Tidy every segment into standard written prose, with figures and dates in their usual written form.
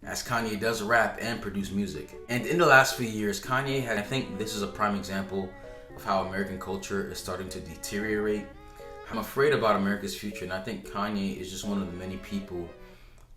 as Kanye does rap and produce music. And in the last few years, Kanye has, I think this is a prime example of how American culture is starting to deteriorate. I'm afraid about America's future, and I think Kanye is just one of the many people.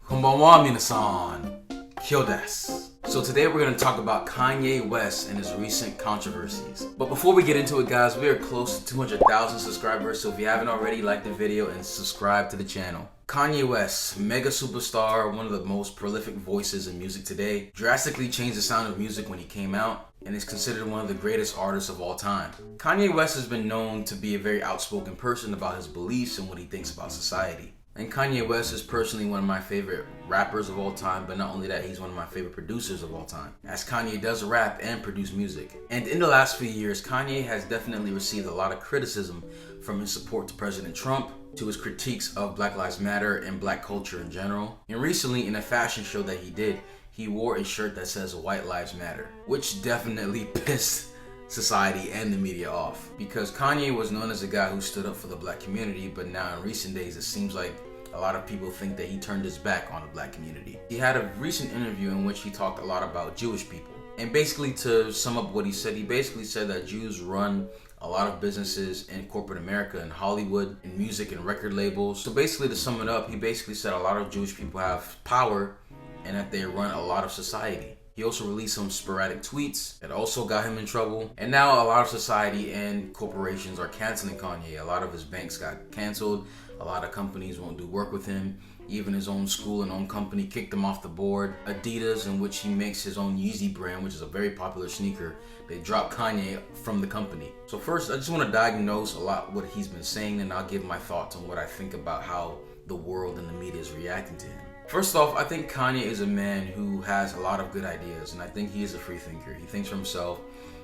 Konbanwa minasan, kyo desu. So today we're going to talk about Kanye West and his recent controversies. But before we get into it, guys, we are close to 200,000 subscribers, so if you haven't already, like the video and subscribe to the channel. Kanye West, mega superstar, one of the most prolific voices in music today, drastically changed the sound of music when he came out, and is considered one of the greatest artists of all time. Kanye West has been known to be a very outspoken person about his beliefs and what he thinks about society. And Kanye West is personally one of my favorite rappers of all time, but not only that, he's one of my favorite producers of all time, as Kanye does rap and produce music. And in the last few years, Kanye has definitely received a lot of criticism from his support to President Trump, to his critiques of Black Lives Matter and black culture in general. And recently, in a fashion show that he did, he wore a shirt that says White Lives Matter, which definitely pissed society and the media off, because Kanye was known as a guy who stood up for the black community, but now in recent days it seems like a lot of people think that he turned his back on the black community. He had a recent interview in which he talked a lot about Jewish people, and basically, to sum up what he basically said that Jews run a lot of businesses in corporate America, in Hollywood, in music and record labels. So basically, to sum it up, he basically said a lot of Jewish people have power and that they run a lot of society. He also released some sporadic tweets that also got him in trouble. And now a lot of society and corporations are canceling Kanye. A lot of his banks got canceled. A lot of companies won't do work with him. Even his own school and own company kicked him off the board. Adidas, in which he makes his own Yeezy brand, which is a very popular sneaker, they dropped Kanye from the company. So first, I just want to diagnose a lot what he's been saying, and I'll give my thoughts on what I think about how the world and the media is reacting to him. First off, I think Kanye is a man who has a lot of good ideas, and I think he is a free thinker. He thinks for himself.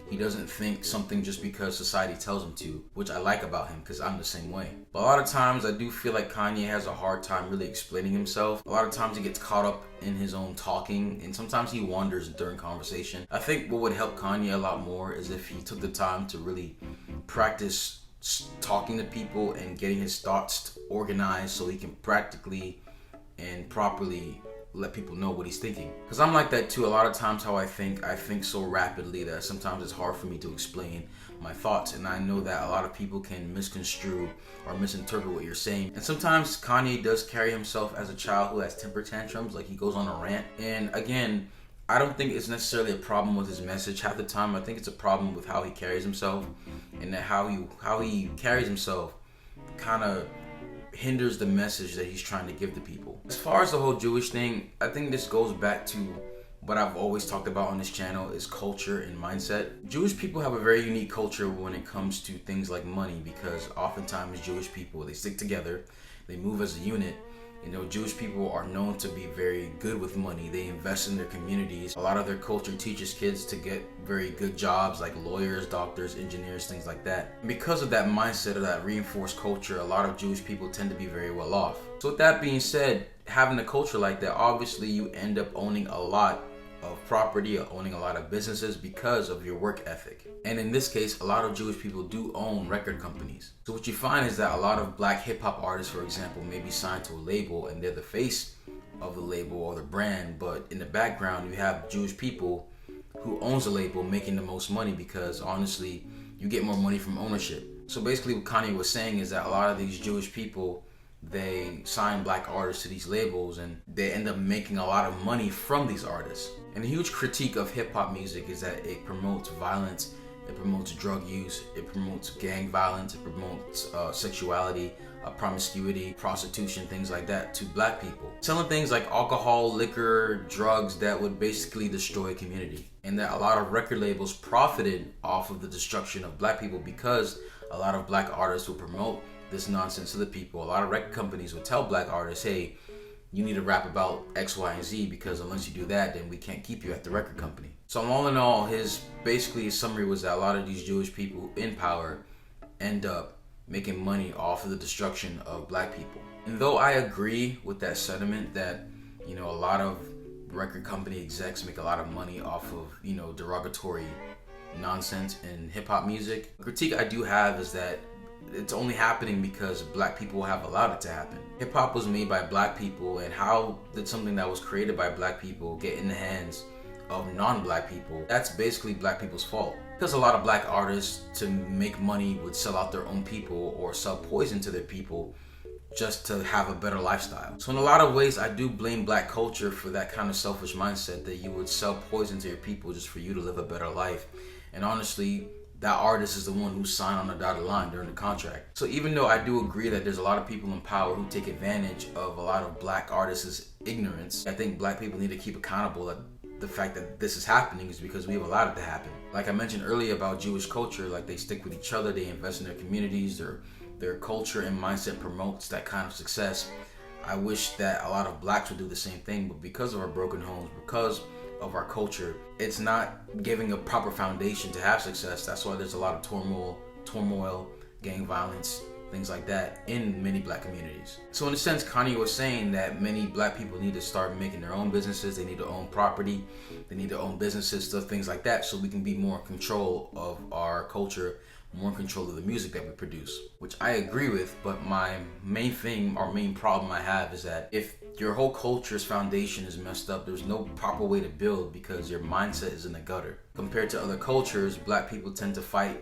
He doesn't think something just because society tells him to, which I like about him because I'm the same way. But a lot of times I do feel like Kanye has a hard time really explaining himself. A lot of times he gets caught up in his own talking, and sometimes he wanders during conversation. I think what would help Kanye a lot more is if he took the time to really practice talking to people and getting his thoughts organized so he can practically and properly let people know what he's thinking. Because I'm like that too. A lot of times how I think so rapidly that sometimes it's hard for me to explain my thoughts, and I know that a lot of people can misconstrue or misinterpret what you're saying. And sometimes Kanye does carry himself as a child who has temper tantrums, like he goes on a rant. And again, I don't think it's necessarily a problem with his message. Half the time I think it's a problem with how he carries himself, and that how he carries himself kind of hinders the message that he's trying to give to people. As far as the whole Jewish thing, I think this goes back to what I've always talked about on this channel, is culture and mindset. Jewish people have a very unique culture when it comes to things like money, because oftentimes Jewish people, they stick together, they move as a unit. You know, Jewish people are known to be very good with money. They invest in their communities. A lot of their culture teaches kids to get very good jobs like lawyers, doctors, engineers, things like that. And because of that mindset, of that reinforced culture, a lot of Jewish people tend to be very well off. So with that being said, having a culture like that, obviously you end up owning a lot of property, owning a lot of businesses because of your work ethic. And in this case, a lot of Jewish people do own record companies. So what you find is that a lot of black hip-hop artists, for example, may be signed to a label and they're the face of the label or the brand, but in the background you have Jewish people who owns the label making the most money, because honestly you get more money from ownership. So basically what Kanye was saying is that a lot of these Jewish people, they sign black artists to these labels and they end up making a lot of money from these artists. And a huge critique of hip-hop music is that it promotes violence, it promotes drug use, it promotes gang violence, it promotes sexuality, promiscuity, prostitution, things like that to black people. Selling things like alcohol, liquor, drugs that would basically destroy a community. And that a lot of record labels profited off of the destruction of black people, because a lot of black artists would promote this nonsense to the people. A lot of record companies would tell black artists, hey, you need to rap about X, Y, and Z, because unless you do that, then we can't keep you at the record company. So all in all, his summary was that a lot of these Jewish people in power end up making money off of the destruction of black people. And though I agree with that sentiment that, you know, a lot of record company execs make a lot of money off of, you know, derogatory nonsense in hip hop music, the critique I do have is that it's only happening because black people have allowed it to happen. Hip-hop was made by black people, and how did something that was created by black people get in the hands of non-black people? That's basically black people's fault. Because a lot of black artists, to make money, would sell out their own people or sell poison to their people just to have a better lifestyle. So in a lot of ways, I do blame black culture for that kind of selfish mindset, that you would sell poison to your people just for you to live a better life. And honestly, that artist is the one who signed on the dotted line during the contract. So even though I do agree that there's a lot of people in power who take advantage of a lot of black artists' ignorance, I think black people need to keep accountable that the fact that this is happening is because we've allowed it to happen. Like I mentioned earlier about Jewish culture, like they stick with each other, they invest in their communities, their culture and mindset promotes that kind of success. I wish that a lot of blacks would do the same thing, but because of our broken homes, because of our culture, it's not giving a proper foundation to have success. That's why there's a lot of turmoil, gang violence, things like that in many black communities. So in a sense, Kanye was saying that many black people need to start making their own businesses, they need to own property, they need to own businesses, stuff, things like that, so we can be more in control of our culture, more in control of the music that we produce, which I agree with. But my main thing or main problem I have is that if your whole culture's foundation is messed up, there's no proper way to build because your mindset is in the gutter. Compared to other cultures, black people tend to fight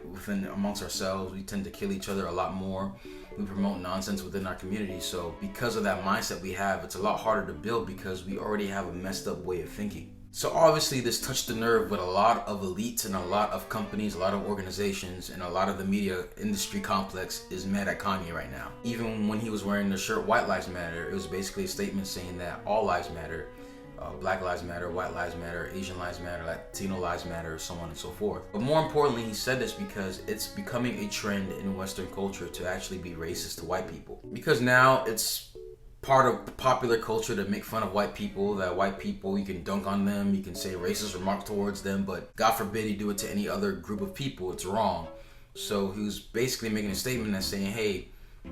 amongst ourselves. We tend to kill each other a lot more. We promote nonsense within our community. So because of that mindset we have, it's a lot harder to build because we already have a messed up way of thinking. So obviously this touched the nerve with a lot of elites and a lot of companies, a lot of organizations, and a lot of the media industry complex is mad at Kanye right now. Even when he was wearing the shirt White Lives Matter, it was basically a statement saying that all lives matter. Black lives matter, white lives matter, Asian lives matter, Latino lives matter, so on and so forth. But more importantly, he said this because it's becoming a trend in Western culture to actually be racist to white people. Because now it's part of popular culture to make fun of white people, that white people, you can dunk on them, you can say racist remarks towards them, but God forbid you do it to any other group of people, it's wrong. So he was basically making a statement that's saying, hey,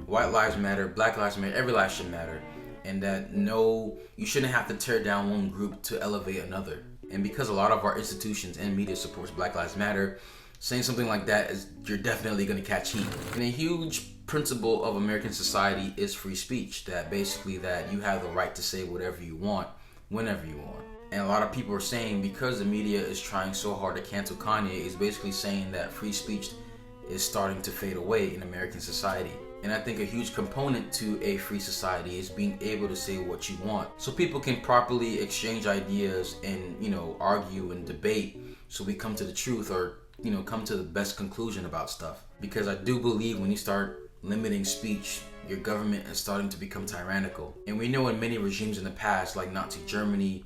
white lives matter, black lives matter, every life should matter. And that no, you shouldn't have to tear down one group to elevate another. And because a lot of our institutions and media supports Black Lives Matter, saying something like that is, you're definitely going to catch heat. And a huge principle of American society is free speech, that basically that you have the right to say whatever you want, whenever you want. And a lot of people are saying because the media is trying so hard to cancel Kanye, is basically saying that free speech is starting to fade away in American society. And I think a huge component to a free society is being able to say what you want, so people can properly exchange ideas and, argue and debate, so we come to the truth or, come to the best conclusion about stuff. Because I do believe when you start limiting speech, your government is starting to become tyrannical. And we know in many regimes in the past, like Nazi Germany,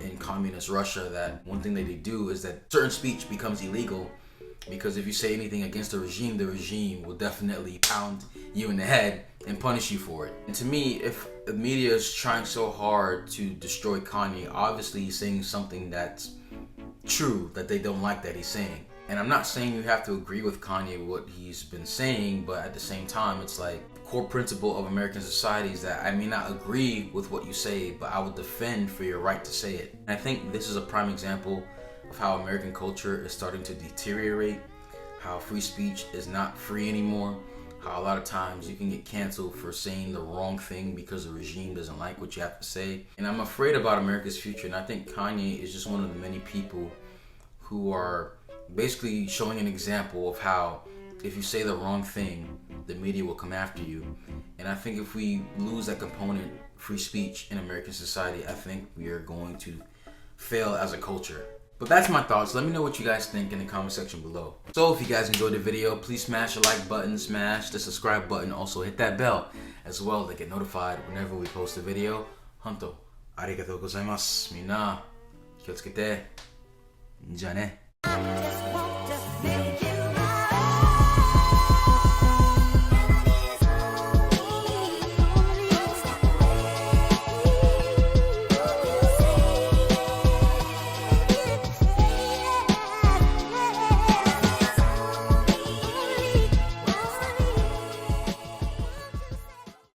in communist Russia, that one thing that they do is that certain speech becomes illegal. Because if you say anything against the regime will definitely pound you in the head and punish you for it. And to me, if the media is trying so hard to destroy Kanye, obviously he's saying something that's true that they don't like that he's saying. And I'm not saying you have to agree with Kanye, what he's been saying, but at the same time, it's like the core principle of American society is that I may not agree with what you say, but I will defend for your right to say it. And I think this is a prime example of how American culture is starting to deteriorate, how free speech is not free anymore, how a lot of times you can get canceled for saying the wrong thing because the regime doesn't like what you have to say. And I'm afraid about America's future, and I think Kanye is just one of the many people who are basically showing an example of how if you say the wrong thing, the media will come after you. And I think if we lose that component, free speech, in American society, I think we are going to fail as a culture. But that's my thoughts. Let me know what you guys think in the comment section below. So if you guys enjoyed the video, please smash the like button, smash the subscribe button, also hit that bell as well to get notified whenever we post a video. Honto, arigatou gozaimasu. Minna, 気をつけて。じゃあね。